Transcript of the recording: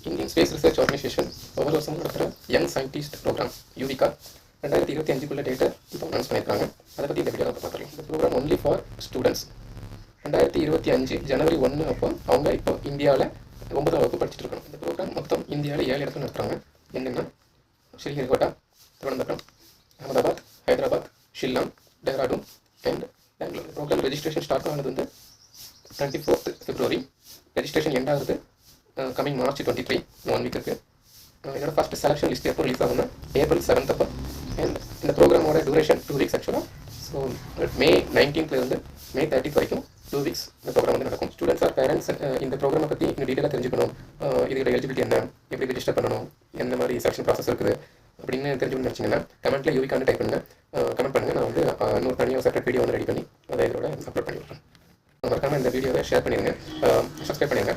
Indian space research organisation ஒவ்வொரு வருஷமும் நடத்துகிற யங் சயின்டிஸ்ட் ப்ரோக்ராம் யூவிகா 2025 டேட்டை இப்போ அனௌன்ஸ் பண்ணியிருக்காங்க. அதை பற்றி இந்த வீடியோவில் பார்த்துக்கலாம். இந்த ப்ரோக்ராம் ஒன்லி ஃபார் ஸ்டூடெண்ட்ஸ். 2025 ஜனவரி 1 அப்போ அவங்க இப்போ இந்தியாவில் 9ஆம் வகுப்பு படிச்சுட்டு இருக்காங்க. இந்த ப்ரோக்ராம் மொத்தம் இந்தியாவில் 7 இடத்துல நடத்துகிறாங்க. என்னென்னா Sriharikota, Thiruvananthapuram, Ahmedabad, Hyderabad, Shillong, Dehradun and Bengaluru. Program registration start ஆனது வந்து 24th February. ரெஜிஸ்ட்ரேஷன் எண்ட் ஆகுது கமிங் March 23, 1 வீக் இருக்குது. இதோட ஃபஸ்ட்டு செலெக்ஷன் லிஸ்ட் எப்போ ரிலீஸ் ஆகும்னா April 7th அப்போ. அண்ட் இந்த ப்ரோக்ராமோட டூரேஷன் 2 வீக்ஸ் ஆக்சுவலாக. So May 19th May 30th வரைக்கும் 2 வீக்ஸ் இந்த ப்ரோக்ராம் வந்து நடக்கும். ஸ்டூடெண்ட்ஸ் ஆர் பேரண்ட்ஸ் இந்த ப்ரோக்ராமை பற்றி இன்னும் டீட்டெயிலாக தெரிஞ்சுக்கணும், இதோட எலிஜிபிலிட்டி என்ன, எப்படி ரெஜிஸ்டர் பண்ணணும், எந்த மாதிரி செலெக்ஷன் ப்ராசஸ் இருக்குது அப்படின்னு தெரிஞ்சுக்கணும்னு நினச்சிங்கன்னா கமெண்ட்டில் யூவிகான்னு டைப் பண்ணுங்கள், கமெண்ட் பண்ணுங்கள். நான் வந்து இன்னொரு தனியாக செப்பரேட் வீடியோ வந்து ரெடி பண்ணி அதை இதோட அப்லோட் பண்ணி விட்றேன். மறக்காமல் இந்த வீடியோவை ஷேர் பண்ணிடுங்க, சப்ஸ்கிரைப் பண்ணிடுங்க.